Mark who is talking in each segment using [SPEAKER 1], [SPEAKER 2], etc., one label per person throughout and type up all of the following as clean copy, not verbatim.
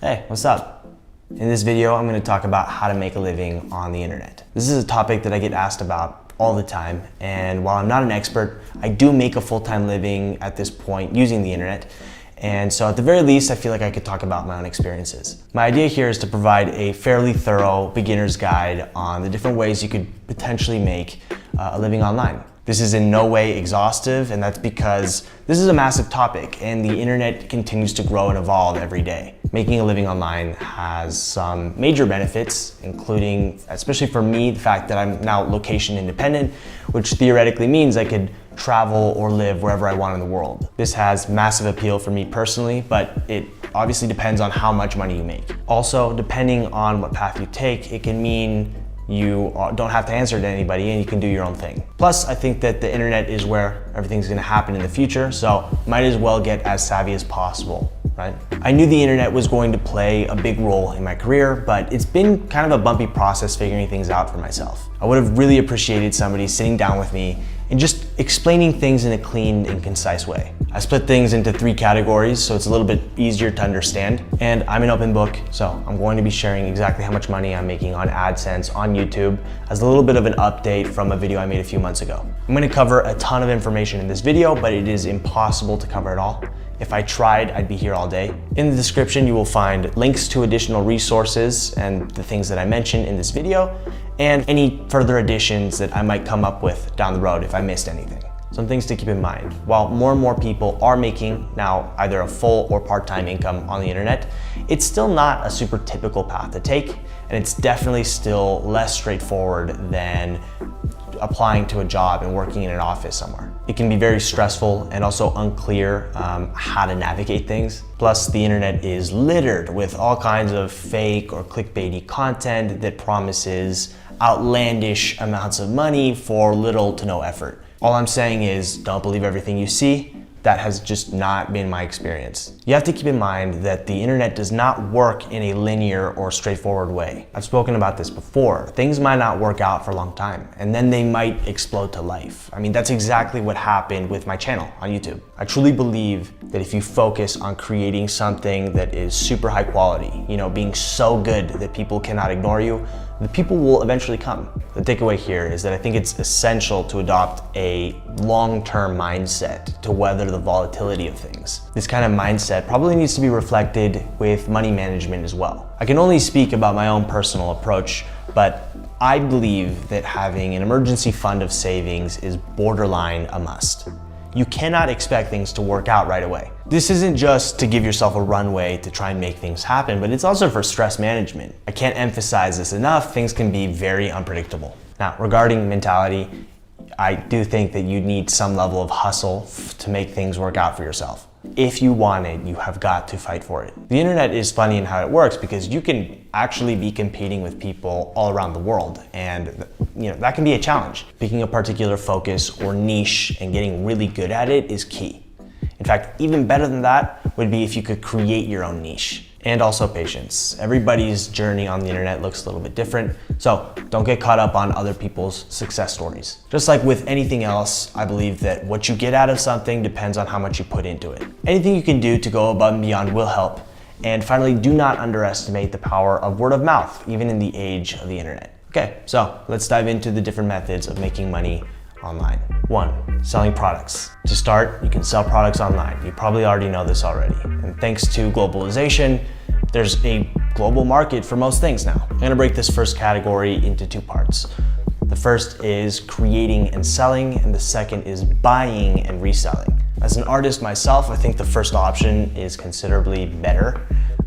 [SPEAKER 1] Hey, what's up? In this video, I'm going to talk about how to make a living on the internet. This is a topic that I get asked about all the time, and while I'm not an expert, I do make a full-time living at this point using the internet. And so at the very least, I feel like I could talk about my own experiences. My idea here is to provide a fairly thorough beginner's guide on the different ways you could potentially make a living online. This is in no way exhaustive, and that's because this is a massive topic and the internet continues to grow and evolve every day. Making a living online has some major benefits, including, especially for me, the fact that I'm now location independent, which theoretically means I could travel or live wherever I want in the world. This has massive appeal for me personally, but it obviously depends on how much money you make. Also, depending on what path you take, it can mean you don't have to answer to anybody and you can do your own thing. Plus, I think that the internet is where everything's gonna happen in the future, so might as well get as savvy as possible, right? I knew the internet was going to play a big role in my career, but it's been kind of a bumpy process figuring things out for myself. I would have really appreciated somebody sitting down with me and just explaining things in a clean and concise way. I split things into 3 categories, so it's a little bit easier to understand. And I'm an open book, so I'm going to be sharing exactly how much money I'm making on AdSense on YouTube as a little bit of an update from a video I made a few months ago. I'm gonna cover a ton of information in this video, but it is impossible to cover it all. If I tried, I'd be here all day. In the description, you will find links to additional resources and the things that I mentioned in this video, and any further additions that I might come up with down the road if I missed anything. Some things to keep in mind. While more and more people are making now either a full or part-time income on the internet, it's still not a super typical path to take, and it's definitely still less straightforward than applying to a job and working in an office somewhere. It can be very stressful and also unclear how to navigate things. Plus, the internet is littered with all kinds of fake or clickbaity content that promises outlandish amounts of money for little to no effort. All I'm saying is don't believe everything you see. That has just not been my experience. You have to keep in mind that the internet does not work in a linear or straightforward way. I've spoken about this before. Things might not work out for a long time, and then they might explode to life. I mean, that's exactly what happened with my channel on YouTube. I truly believe that if you focus on creating something that is super high quality, being so good that people cannot ignore you, the people will eventually come. The takeaway here is that I think it's essential to adopt a long-term mindset to weather the volatility of things. This kind of mindset probably needs to be reflected with money management as well. I can only speak about my own personal approach, but I believe that having an emergency fund of savings is borderline a must. You cannot expect things to work out right away. This isn't just to give yourself a runway to try and make things happen, but it's also for stress management. I can't emphasize this enough, things can be very unpredictable. Now, regarding mentality, I do think that you need some level of hustle to make things work out for yourself. If you want it, you have got to fight for it. The internet is funny in how it works because you can actually be competing with people all around the world, and that can be a challenge. Picking a particular focus or niche and getting really good at it is key. In fact, even better than that would be if you could create your own niche. And also patience. Everybody's journey on the internet looks a little bit different, so don't get caught up on other people's success stories. Just like with anything else, I believe that what you get out of something depends on how much you put into it. Anything you can do to go above and beyond will help. And finally, do not underestimate the power of word of mouth, even in the age of the internet. Okay, so let's dive into the different methods of making money online. 1, selling products. To start, you can sell products online. You probably already know this already. And thanks to globalization, there's a global market for most things now. I'm gonna break this first category into 2 parts. The first is creating and selling, and the second is buying and reselling. As an artist myself, I think the first option is considerably better.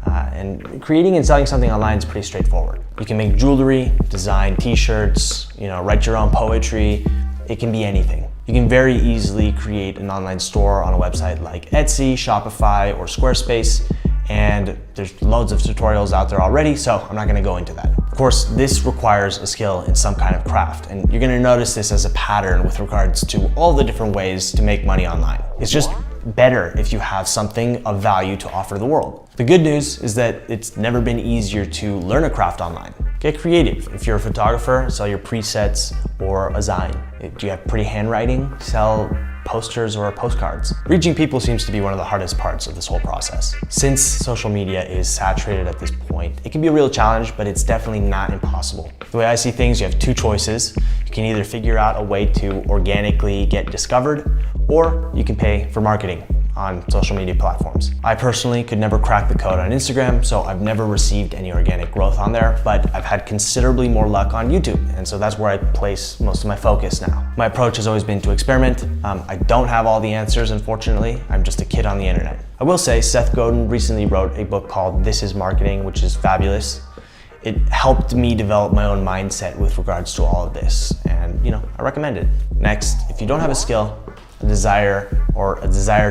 [SPEAKER 1] And creating and selling something online is pretty straightforward. You can make jewelry, design t-shirts, write your own poetry. It can be anything. You can very easily create an online store on a website like Etsy, Shopify, or Squarespace, and there's loads of tutorials out there already, so I'm not gonna go into that. Of course, this requires a skill in some kind of craft, and you're gonna notice this as a pattern with regards to all the different ways to make money online. It's just better if you have something of value to offer the world. The good news is that it's never been easier to learn a craft online. Get creative. If you're a photographer, sell your presets or a zine. Do you have pretty handwriting? Sell posters or postcards. Reaching people seems to be one of the hardest parts of this whole process. Since social media is saturated at this point, it can be a real challenge, but it's definitely not impossible. The way I see things, you have two choices. You can either figure out a way to organically get discovered, or you can pay for marketing on social media platforms. I personally could never crack the code on Instagram, so I've never received any organic growth on there, but I've had considerably more luck on YouTube, and so that's where I place most of my focus now. My approach has always been to experiment. I don't have all the answers, unfortunately. I'm just a kid on the internet. I will say Seth Godin recently wrote a book called This Is Marketing, which is fabulous. It helped me develop my own mindset with regards to all of this, and I recommend it. Next, if you don't have a skill, a desire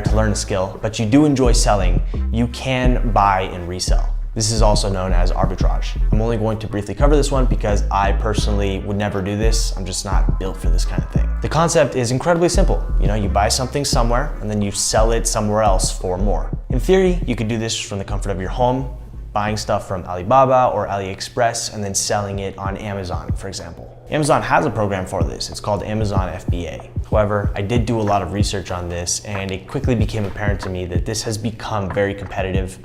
[SPEAKER 1] to learn a skill, but you do enjoy selling, you can buy and resell. This is also known as arbitrage. I'm only going to briefly cover this one because I personally would never do this. I'm just not built for this kind of thing. The concept is incredibly simple. You buy something somewhere and then you sell it somewhere else for more. In theory, you could do this from the comfort of your home, buying stuff from Alibaba or AliExpress and then selling it on Amazon, for example. Amazon has a program for this. It's called Amazon FBA. However, I did do a lot of research on this and it quickly became apparent to me that this has become very competitive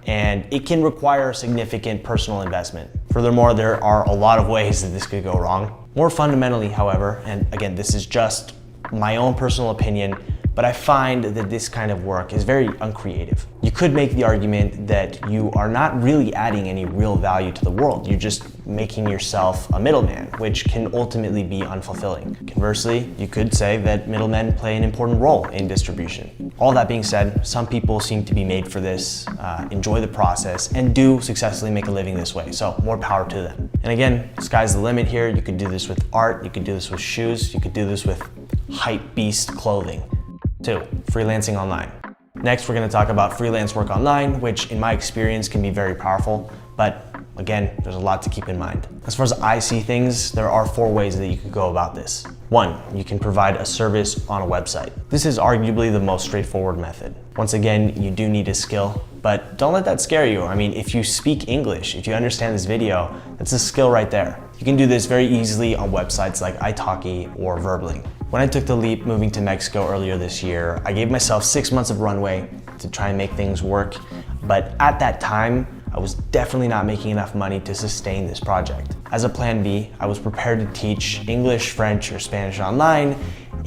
[SPEAKER 1] and it can require significant personal investment. Furthermore, there are a lot of ways that this could go wrong. More fundamentally, however, and again, this is just my own personal opinion, but I find that this kind of work is very uncreative. You could make the argument that you are not really adding any real value to the world. You're just making yourself a middleman, which can ultimately be unfulfilling. Conversely, you could say that middlemen play an important role in distribution. All that being said, some people seem to be made for this, enjoy the process, and do successfully make a living this way, so more power to them. And again, sky's the limit here. You could do this with art, you could do this with shoes, you could do this with hype beast clothing. 2, freelancing online. Next, we're going to talk about freelance work online, which in my experience can be very powerful, but again, there's a lot to keep in mind. As far as I see things, there are 4 ways that you could go about this. 1, you can provide a service on a website. This is arguably the most straightforward method. Once again, you do need a skill, but don't let that scare you. I mean, if you speak English, if you understand this video, that's a skill right there. You can do this very easily on websites like italki or Verbling. When I took the leap moving to Mexico earlier this year, I gave myself 6 months of runway to try and make things work. But at that time, I was definitely not making enough money to sustain this project. As a plan B, I was prepared to teach English, French, or Spanish online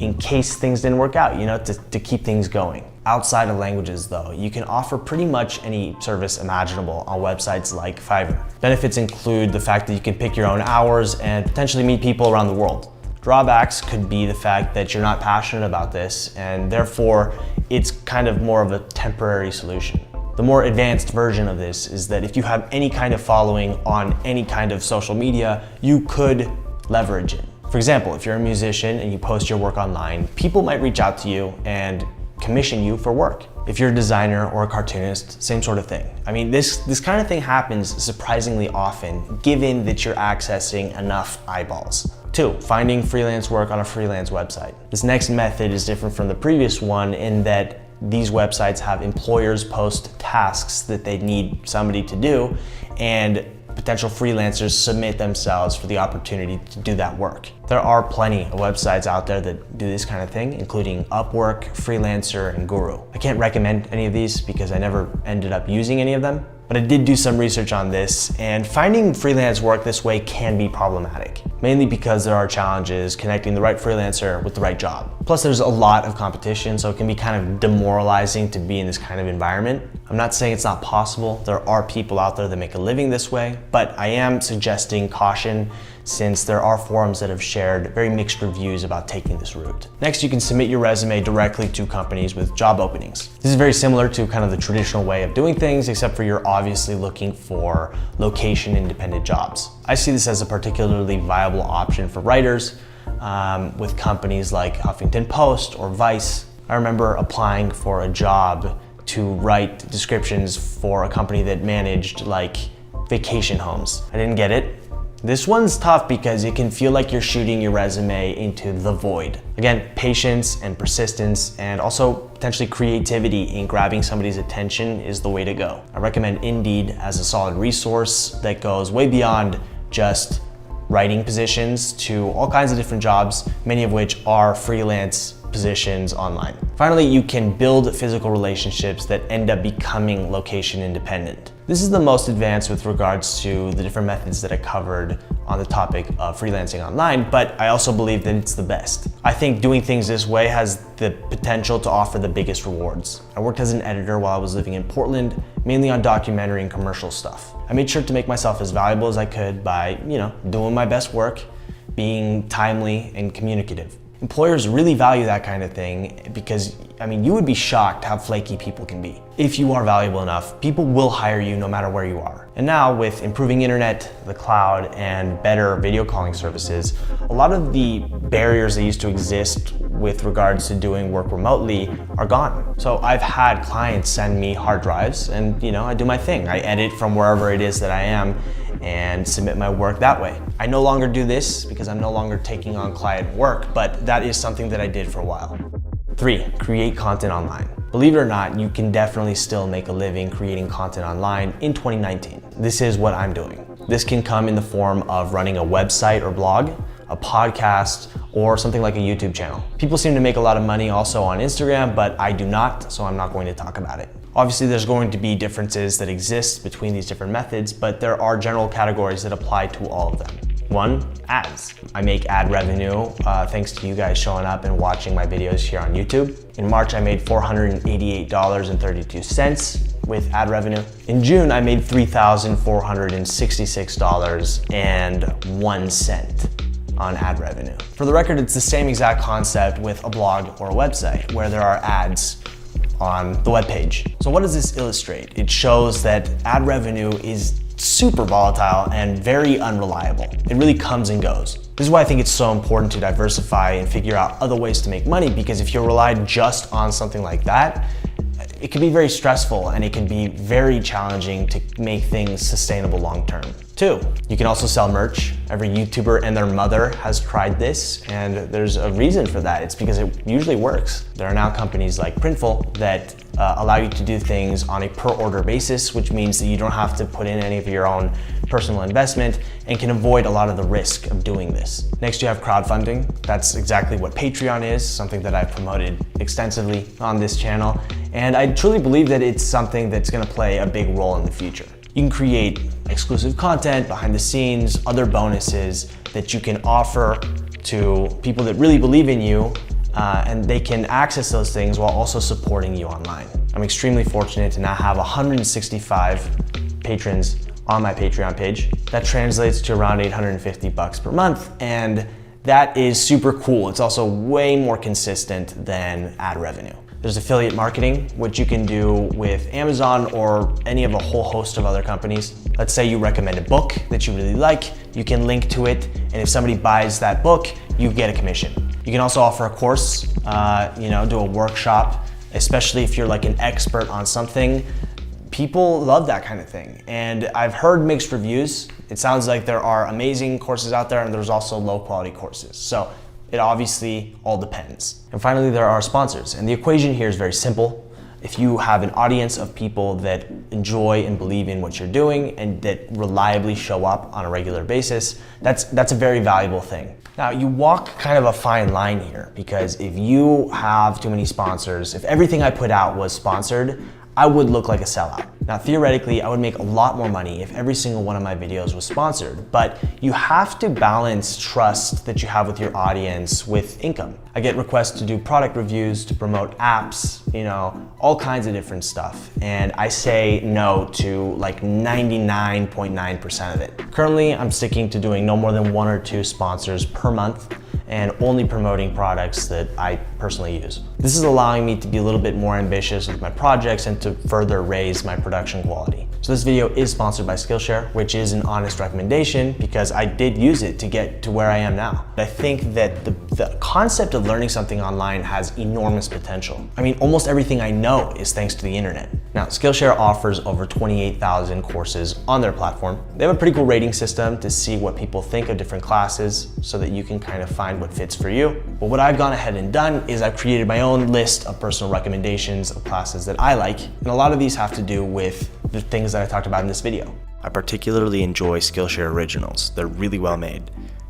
[SPEAKER 1] in case things didn't work out, to keep things going. Outside of languages though, you can offer pretty much any service imaginable on websites like Fiverr. Benefits include the fact that you can pick your own hours and potentially meet people around the world. Drawbacks could be the fact that you're not passionate about this and therefore it's kind of more of a temporary solution. The more advanced version of this is that if you have any kind of following on any kind of social media, you could leverage it. For example, if you're a musician and you post your work online, people might reach out to you and commission you for work. If you're a designer or a cartoonist, same sort of thing. I mean, this kind of thing happens surprisingly often, given that you're accessing enough eyeballs. 2, finding freelance work on a freelance website. This next method is different from the previous one in that these websites have employers post tasks that they need somebody to do, and potential freelancers submit themselves for the opportunity to do that work. There are plenty of websites out there that do this kind of thing, including Upwork, Freelancer, and Guru. I can't recommend any of these because I never ended up using any of them, but I did do some research on this, and finding freelance work this way can be problematic, mainly because there are challenges connecting the right freelancer with the right job. Plus, there's a lot of competition, so it can be kind of demoralizing to be in this kind of environment. I'm not saying it's not possible. There are people out there that make a living this way, but I am suggesting caution since there are forums that have shared very mixed reviews about taking this route. Next, you can submit your resume directly to companies with job openings. This is very similar to kind of the traditional way of doing things, except for you're obviously looking for location-independent jobs. I see this as a particularly viable option for writers with companies like Huffington Post or Vice. I remember applying for a job to write descriptions for a company that managed like vacation homes. I didn't get it. This one's tough because it can feel like you're shooting your resume into the void. Again, patience and persistence and also potentially creativity in grabbing somebody's attention is the way to go. I recommend Indeed as a solid resource that goes way beyond just writing positions to all kinds of different jobs, many of which are freelance positions online. Finally, you can build physical relationships that end up becoming location independent. This is the most advanced with regards to the different methods that I covered on the topic of freelancing online, but I also believe that it's the best. I think doing things this way has the potential to offer the biggest rewards. I worked as an editor while I was living in Portland, mainly on documentary and commercial stuff. I made sure to make myself as valuable as I could by, doing my best work, being timely and communicative. Employers really value that kind of thing because, you would be shocked how flaky people can be. If you are valuable enough, people will hire you no matter where you are. And now with improving internet, the cloud, and better video calling services, a lot of the barriers that used to exist with regards to doing work remotely are gone. So I've had clients send me hard drives and, I do my thing. I edit from wherever it is that I am and submit my work that way. I no longer do this because I'm no longer taking on client work, but that is something that I did for a while. 3, create content online. Believe it or not, you can definitely still make a living creating content online in 2019. This is what I'm doing. This can come in the form of running a website or blog, a podcast, or something like a YouTube channel. People seem to make a lot of money also on Instagram, but I do not, so I'm not going to talk about it. Obviously, there's going to be differences that exist between these different methods, but there are general categories that apply to all of them. 1, ads. I make ad revenue thanks to you guys showing up and watching my videos here on YouTube. In March, I made $488.32 with ad revenue. In June, I made $3,466.01 on ad revenue. For the record, it's the same exact concept with a blog or a website where there are ads on the webpage. So what does this illustrate? It shows that ad revenue is super volatile and very unreliable. It really comes and goes. This is why I think it's so important to diversify and figure out other ways to make money, because if you're relied just on something like that, it can be very stressful and it can be very challenging to make things sustainable long term. 2, you can also sell merch. Every YouTuber and their mother has tried this, and there's a reason for that. It's because it usually works. There are now companies like Printful that allow you to do things on a per order basis, which means that you don't have to put in any of your own personal investment and can avoid a lot of the risk of doing this. Next, you have crowdfunding. That's exactly what Patreon is, something that I've promoted extensively on this channel. And I truly believe that it's something that's gonna play a big role in the future. You can create exclusive content, behind the scenes, other bonuses that you can offer to people that really believe in you, and they can access those things while also supporting you online. I'm extremely fortunate to now have 165 patrons on my Patreon page. That translates to around $850 per month, and that is super cool. It's also way more consistent than ad revenue. There's affiliate marketing, which you can do with Amazon or any of a whole host of other companies. Let's say you recommend a book that you really like, you can link to it, and if somebody buys that book, you get a commission. You can also offer a course, do a workshop, especially if you're like an expert on something. People love that kind of thing. And I've heard mixed reviews. It sounds like there are amazing courses out there and there's also low quality courses. So it obviously all depends. And finally, there are sponsors. And the equation here is very simple. If you have an audience of people that enjoy and believe in what you're doing and that reliably show up on a regular basis, that's a very valuable thing. Now, you walk kind of a fine line here, because if you have too many sponsors, if everything I put out was sponsored, I would look like a sellout. Now, theoretically, I would make a lot more money if every single one of my videos was sponsored, but you have to balance trust that you have with your audience with income. I get requests to do product reviews, to promote apps, all kinds of different stuff. And I say no to like 99.9% of it. Currently, I'm sticking to doing no more than 1 or 2 sponsors per month and only promoting products that I personally use. This is allowing me to be a little bit more ambitious with my projects and to further raise my production quality. So this video is sponsored by Skillshare, which is an honest recommendation because I did use it to get to where I am now. I think that the concept of learning something online has enormous potential. I mean, almost everything I know is thanks to the internet. Now, Skillshare offers over 28,000 courses on their platform. They have a pretty cool rating system to see what people think of different classes so that you can kind of find what fits for you. But what I've gone ahead and done is I've created my own list of personal recommendations of classes that I like. And a lot of these have to do with the things that I talked about in this video. I particularly enjoy Skillshare Originals. They're really well made.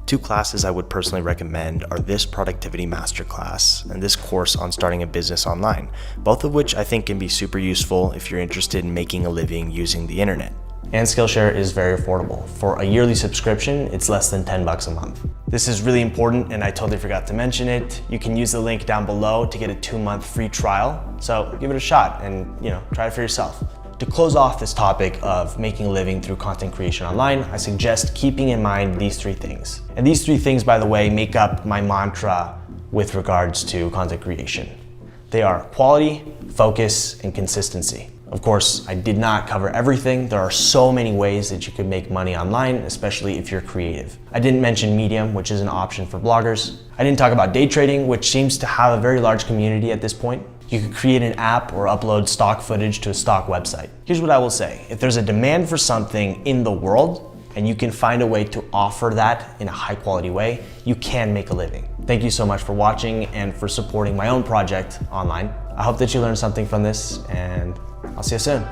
[SPEAKER 1] Two classes I would personally recommend are this productivity masterclass and this course on starting a business online, both of which I think can be super useful if you're interested in making a living using the internet. And Skillshare is very affordable. For a yearly subscription, it's less than 10 bucks a month. This is really important and I totally forgot to mention it. You can use the link down below to get a 2-month free trial. So give it a shot and try it for yourself. To close off this topic of making a living through content creation online, I suggest keeping in mind these 3 things. And these 3 things, by the way, make up my mantra with regards to content creation. They are quality, focus, and consistency. Of course, I did not cover everything. There are so many ways that you could make money online, especially if you're creative. I didn't mention Medium, which is an option for bloggers. I didn't talk about day trading, which seems to have a very large community at this point. You could create an app or upload stock footage to a stock website. Here's what I will say. If there's a demand for something in the world and you can find a way to offer that in a high quality way, you can make a living. Thank you so much for watching and for supporting my own project online. I hope that you learned something from this and I'll see you soon.